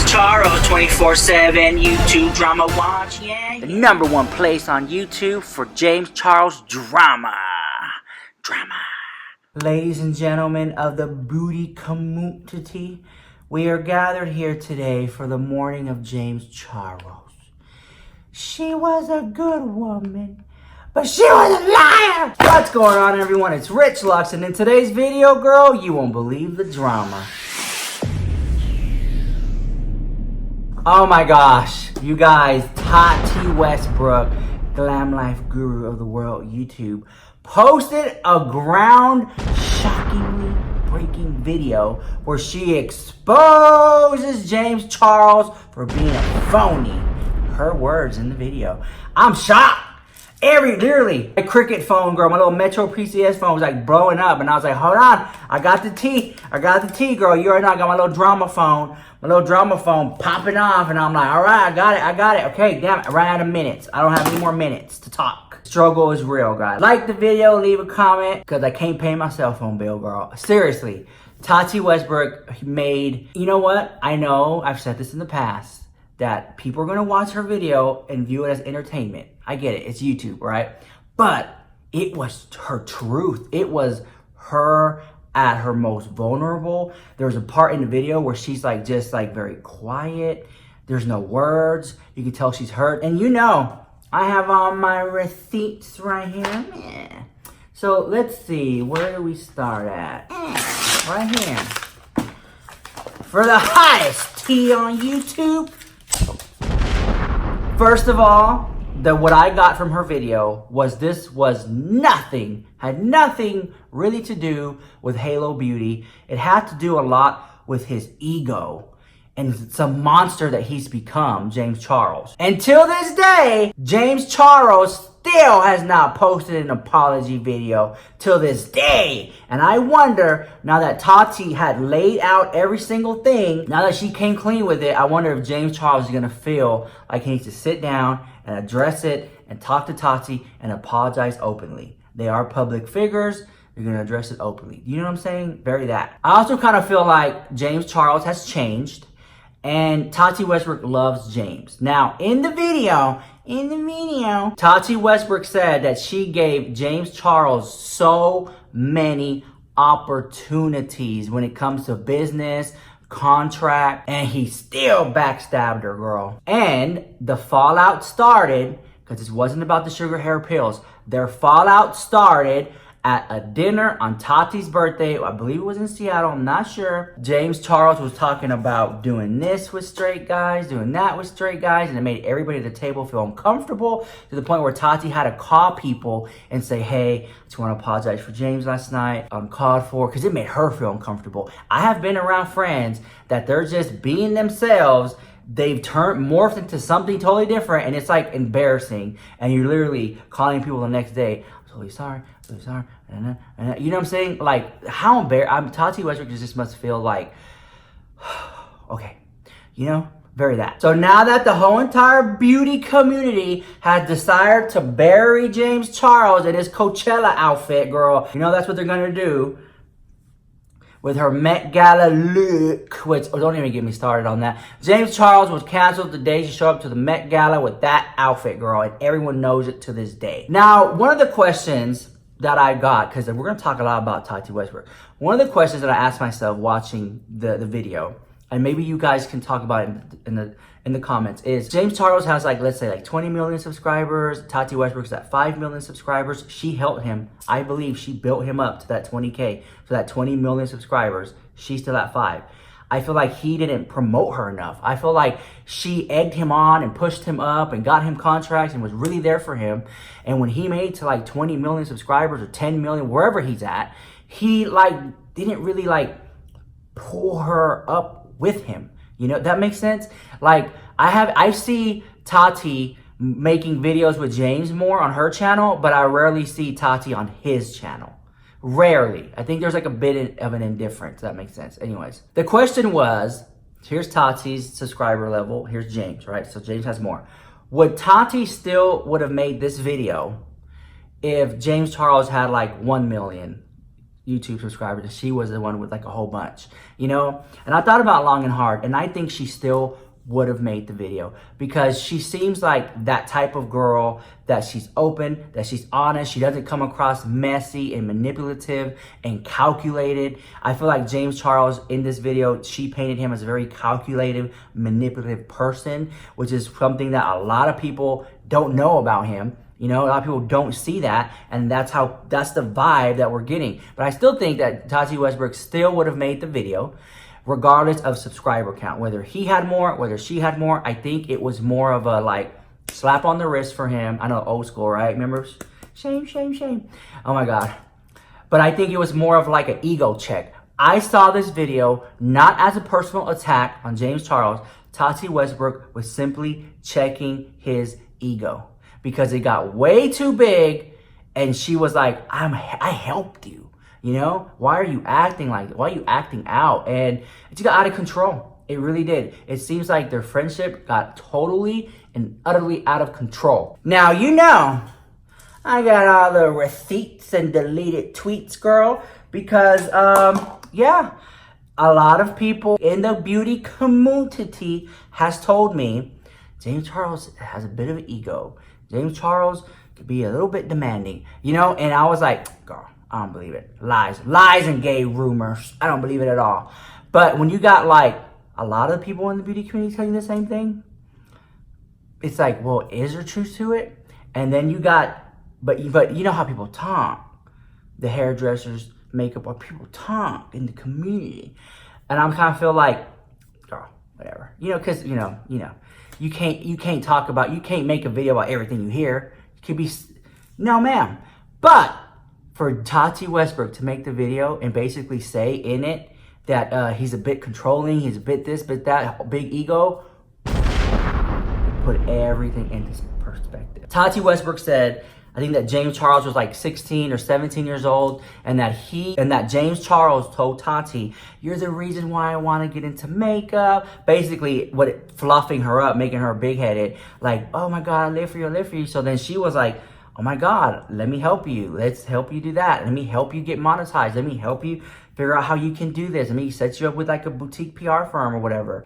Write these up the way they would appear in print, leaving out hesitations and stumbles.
Charles 24/7 YouTube drama watch, yeah. The #1 place on YouTube for James Charles drama. Ladies and gentlemen of the booty community, we are gathered here today for the mourning of James Charles. She was a good woman, but she was a liar! What's going on, everyone? It's Rich Lux, and in today's video, girl, you won't believe the drama. Oh my gosh, you guys, Tati Westbrook, glam life guru of the world YouTube, posted a shockingly breaking video where she exposes James Charles for being a phony. Her words in the video. I'm shocked. Literally, my cricket phone, girl, my little Metro PCS phone was like blowing up, and I was like, hold on, I got the tea, girl. You already know I got my little drama phone popping off, and I'm like, all right, I got it. Okay, damn it, I ran out of minutes. I don't have any more minutes to talk. Struggle is real, guys. Like the video, leave a comment, because I can't pay my cell phone bill, girl. Seriously, Tati Westbrook made, you know what? I know, I've said this in the past, that people are going to watch her video and view it as entertainment. I get it. It's YouTube, right? But it was her truth. It was her at her most vulnerable. There's a part in the video where she's like just like very quiet. There's no words. You can tell she's hurt. And you know, I have all my receipts right here. Yeah. So let's see. Where do we start at? Right here. For the highest tea on YouTube. First of all, what I got from her video was this was had nothing really to do with Halo Beauty. It had to do a lot with his ego and some monster that he's become, James Charles. Until this day, James Charles still has not posted an apology video till this day. And I wonder, now that Tati had laid out every single thing, now that she came clean with it, I wonder if James Charles is gonna feel like he needs to sit down and address it and talk to Tati and apologize openly. They are public figures. You're gonna address it openly. You know what I'm saying? Very that. I also kind of feel like James Charles has changed and Tati Westbrook loves James. Now, in the video, Tati Westbrook said that she gave James Charles so many opportunities when it comes to business, contract, and he still backstabbed her, girl. And the fallout started, because this wasn't about the sugar hair pills, their fallout started at a dinner on Tati's birthday. I believe it was in Seattle, I'm not sure. James Charles was talking about doing this with straight guys, doing that with straight guys, and it made everybody at the table feel uncomfortable to the point where Tati had to call people and say, hey, I just want to apologize for James last night, uncalled for, because it made her feel uncomfortable. I have been around friends that they're just being themselves. They've morphed into something totally different, and it's like embarrassing. And you're literally calling people the next day, I'm really sorry. And you know what I'm saying? Like, how embarrassing. Tati Westbrook just must feel like, okay, you know, very that. So now that the whole entire beauty community has decided to bury James Charles in his Coachella outfit, girl, you know that's what they're gonna do with her Met Gala look, which, don't even get me started on that. James Charles was canceled the day she showed up to the Met Gala with that outfit, girl, and everyone knows it to this day. Now, one of the questions that I got, because we're going to talk a lot about Tati Westbrook, one of the questions that I asked myself watching the video, and maybe you guys can talk about it in the comments, is James Charles has like, let's say like 20 million subscribers. Tati Westbrook's at 5 million subscribers. She helped him. I believe she built him up to that 20K, so that 20 million subscribers. She's still at 5. I feel like he didn't promote her enough. I feel like she egged him on and pushed him up and got him contracts and was really there for him. And when he made to like 20 million subscribers or 10 million, wherever he's at, he like didn't really like pull her up with him. You know, that makes sense? Like, I see Tati making videos with James more on her channel, but I rarely see Tati on his channel. Rarely. I think there's like a bit of an indifference. That makes sense. Anyways, the question was, here's Tati's subscriber level. Here's James, right? So James has more. Would Tati still would have made this video if James Charles had like 1 million YouTube subscribers, and she was the one with like a whole bunch, you know? And I thought about long and hard, and I think she still would have made the video because she seems like that type of girl that she's open, that she's honest. She doesn't come across messy and manipulative and calculated. I feel like James Charles in this video, she painted him as a very calculative, manipulative person, which is something that a lot of people don't know about him. You know, a lot of people don't see that, and that's the vibe that we're getting. But I still think that Tati Westbrook still would have made the video, regardless of subscriber count. Whether he had more, whether she had more, I think it was more of a like slap on the wrist for him. I know, old school, right? Remember? Shame, shame, shame. Oh my God. But I think it was more of like an ego check. I saw this video not as a personal attack on James Charles. Tati Westbrook was simply checking his ego because it got way too big, and she was like, I helped you. You know, why are you acting like, why are you acting out? And it just got out of control. It really did. It seems like their friendship got totally and utterly out of control. Now, you know, I got all the receipts and deleted tweets, girl, because, yeah, a lot of people in the beauty community has told me James Charles has a bit of an ego. James Charles could be a little bit demanding, you know, and I was like, girl, I don't believe it. Lies and gay rumors. I don't believe it at all. But when you got like a lot of the people in the beauty community telling you the same thing, it's like, well, is there truth to it? And then you got, but you know how people talk. The hairdressers, makeup, or people talk in the community. And I'm kind of feel like, girl, whatever. You know, because, you know, you can't talk about, you can't make a video about everything you hear. You could be, no, ma'am. But for Tati Westbrook to make the video and basically say in it that he's a bit controlling, he's a bit this, bit that, big ego, put everything into perspective. Tati Westbrook said, I think that James Charles was like 16 or 17 years old, and that James Charles told Tati, you're the reason why I want to get into makeup. Basically, fluffing her up, making her big-headed, like, oh my God, I live for you, I live for you. So then she was like, oh my God, let me help you. Let's help you do that. Let me help you get monetized. Let me help you figure out how you can do this. Let me set you up with like a boutique PR firm or whatever.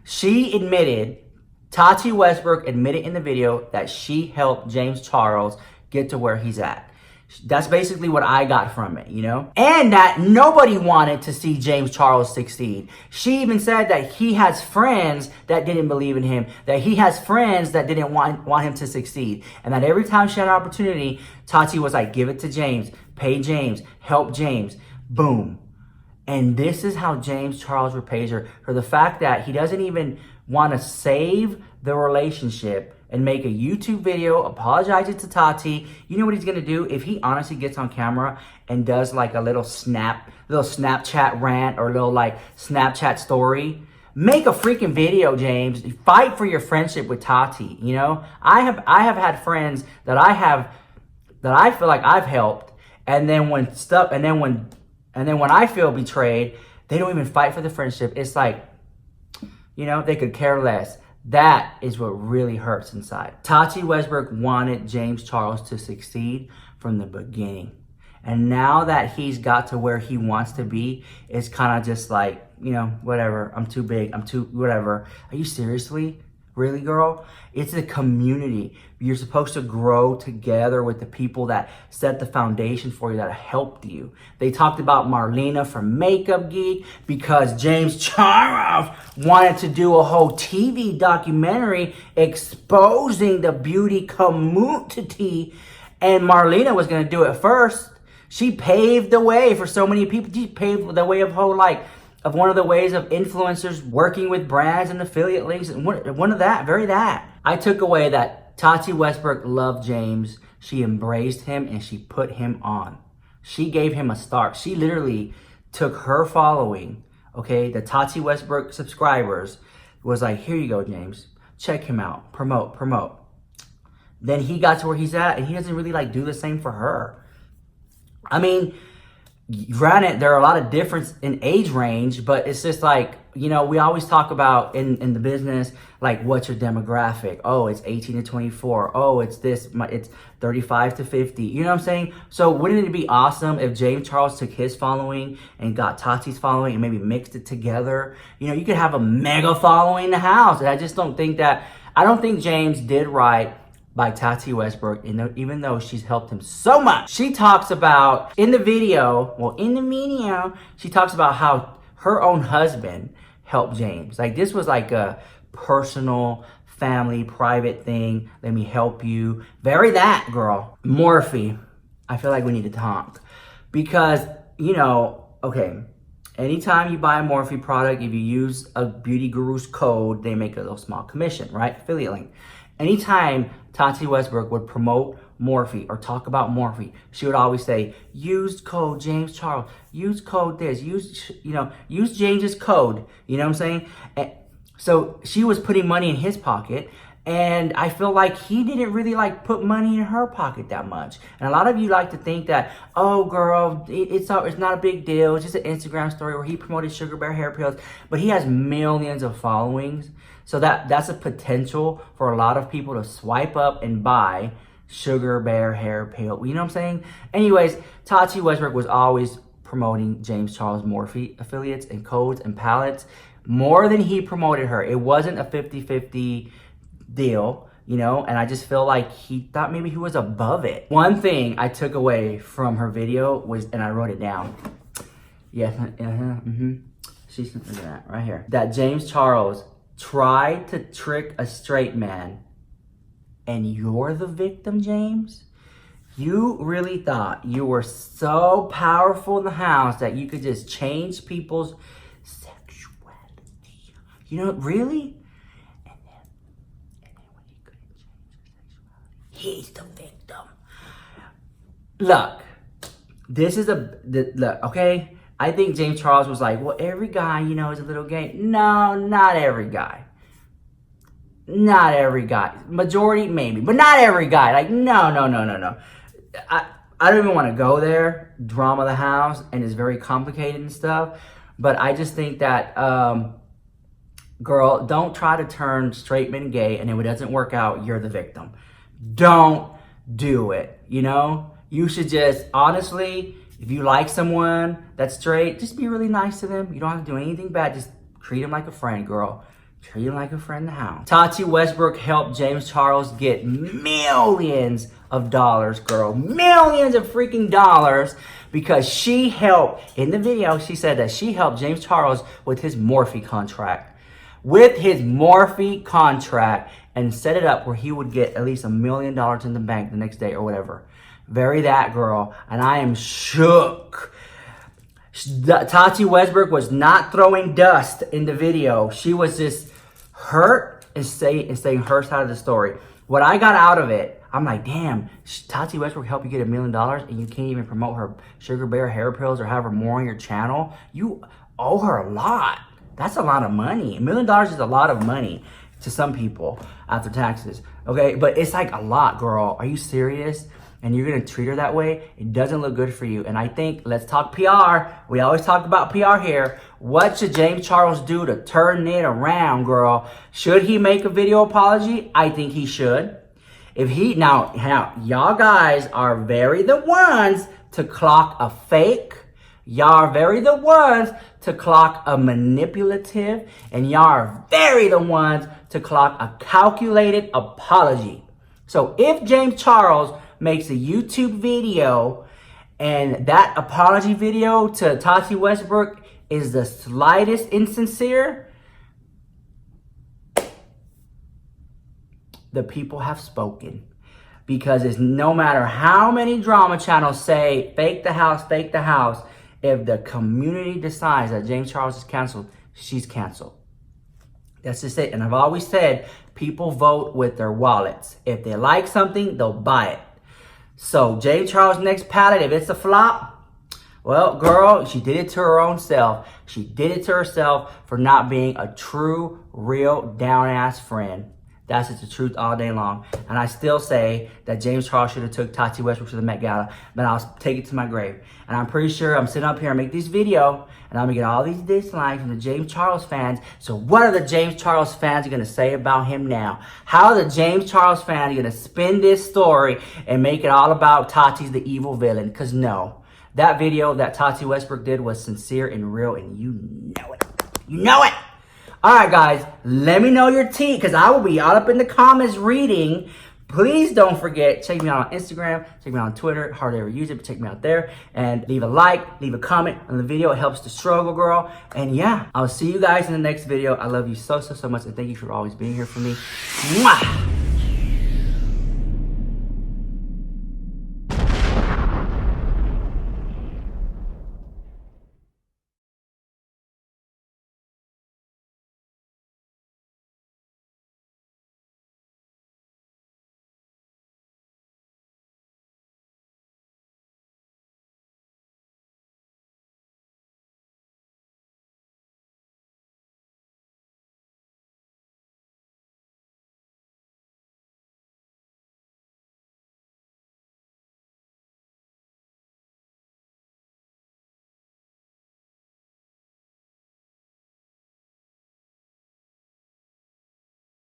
Tati Westbrook admitted in the video that she helped James Charles get to where he's at. That's basically what I got from it, you know? And that nobody wanted to see James Charles succeed. She even said that he has friends that didn't believe in him, that he has friends that didn't want him to succeed. And that every time she had an opportunity, Tati was like, give it to James, pay James, help James, boom. And this is how James Charles repays her for the fact that he doesn't even want to save the relationship and make a YouTube video apologizing to Tati. You know what he's gonna do? If he honestly gets on camera and does like a little Snapchat rant or little like Snapchat story, make a freaking video, James. Fight for your friendship with Tati. You know, I have had friends that I feel like I've helped, and then when I feel betrayed, they don't even fight for the friendship. It's like, you know, they could care less. That is what really hurts inside. Tati Westbrook wanted James Charles to succeed from the beginning. And now that he's got to where he wants to be, it's kind of just like, you know, whatever. I'm too big. I'm too whatever. Are you seriously? Really, girl? It's a community. You're supposed to grow together with the people that set the foundation for you, that helped you. They talked about Marlena from Makeup Geek because James Charles wanted to do a whole TV documentary exposing the beauty community, and Marlena was going to do it first. She paved the way for so many people. She paved the way of whole, like, of one of the ways of influencers working with brands and affiliate links, and one of that, very that. I took away that Tati Westbrook loved James. She embraced him and she put him on. She gave him a start. She literally took her following, okay, the Tati Westbrook subscribers, was like, here you go, James. Check him out. Promote. Then he got to where he's at, and he doesn't really like do the same for her. I mean, granted, there are a lot of difference in age range, but it's just like, you know, we always talk about in the business, like, what's your demographic? Oh, it's 18 to 24. Oh, it's this, it's 35 to 50. You know what I'm saying? So wouldn't it be awesome if James Charles took his following and got Tati's following and maybe mixed it together? You know, you could have a mega following in the house. And I just don't think that, I don't think James did right by Tati Westbrook, even though she's helped him so much. She talks about, in the video, she talks about how her own husband helped James. Like, this was like a personal, family, private thing. Let me help you. Very that, girl. Morphe, I feel like we need to talk. Because, you know, okay, anytime you buy a Morphe product, if you use a Beauty Guru's code, they make a little small commission, right? Affiliate link. Anytime Tati Westbrook would promote Morphe or talk about Morphe, she would always say, use code James Charles, use code this, use James's code, you know what I'm saying? And so she was putting money in his pocket, and I feel like he didn't really like put money in her pocket that much. And a lot of you like to think that, oh girl, it's not a big deal, it's just an Instagram story where he promoted Sugar Bear hair pills, but he has millions of followings. So that's a potential for a lot of people to swipe up and buy Sugar Bear hair pill. You know what I'm saying? Anyways, Tati Westbrook was always promoting James Charles Morphe affiliates and codes and palettes more than he promoted her. It wasn't a 50-50 deal, you know, and I just feel like he thought maybe he was above it. One thing I took away from her video was, and I wrote it down. Yes, she sent me that right here. That James Charles tried to trick a straight man, and you're the victim, James? You really thought you were so powerful in the house that you could just change people's sexuality? You know, really? And then when he couldn't change their sexuality, he's the victim. Look, this is look, okay? I think James Charles was like, well, every guy, you know, is a little gay. No, not every guy. Not every guy. Majority, maybe, but not every guy. Like, no. I don't even want to go there. Drama of the house, and it's very complicated and stuff. But I just think that, girl, don't try to turn straight men gay, and if it doesn't work out, you're the victim. Don't do it, you know? You should just, honestly, if you like someone that's straight, just be really nice to them. You don't have to do anything bad. Just treat them like a friend, girl. Treat him like a friend in the house. Tati Westbrook helped James Charles get millions of dollars, girl. Millions of freaking dollars, because she helped, in the video, she said that she helped James Charles with his Morphe contract. With his Morphe contract, and set it up where he would get at least $1 million in the bank the next day or whatever. Very that, girl. And I am shook. Tati Westbrook was not throwing dust in the video. She was just hurt and saying her side of the story. What I got out of it, I'm like, damn, Tati Westbrook helped you get $1 million and you can't even promote her Sugar Bear hair pills or have her more on your channel. You owe her a lot. That's a lot of money. $1 million is a lot of money to some people after taxes. Okay, but it's like a lot, girl. Are you serious? And you're gonna treat her that way? It doesn't look good for you. And I think, let's talk PR. We always talk about PR here. What should James Charles do to turn it around, girl? Should he make a video apology? I think he should. If he, now, y'all guys are very the ones to clock a fake. Y'all are very the ones to clock a manipulative. And y'all are very the ones to clock a calculated apology. So if James Charles makes a YouTube video and that apology video to Tati Westbrook is the slightest insincere, the people have spoken. Because it's no matter how many drama channels say fake the house, if the community decides that James Charles is canceled, she's canceled. That's just it. And I've always said, people vote with their wallets. If they like something, they'll buy it. So James Charles' next palette, if it's a flop, well, girl, she did it to her own self. She did it to herself for not being a true, real, down-ass friend. That's just the truth all day long. And I still say that James Charles should have took Tati Westbrook to the Met Gala, but I'll take it to my grave. And I'm pretty sure I'm sitting up here and make this video, and I'm gonna get all these dislikes from the James Charles fans. So what are the James Charles fans gonna say about him now? How are the James Charles fans gonna spin this story and make it all about Tati's the evil villain? Because no, that video that Tati Westbrook did was sincere and real, and you know it. You know it! All right, guys, let me know your tea, because I will be all up in the comments reading. Please don't forget, check me out on Instagram, check me out on Twitter. Hardly ever use it, but check me out there. And leave a like, leave a comment on the video. It helps the struggle, girl. And yeah, I'll see you guys in the next video. I love you so, so, so much, and thank you for always being here for me. Mwah!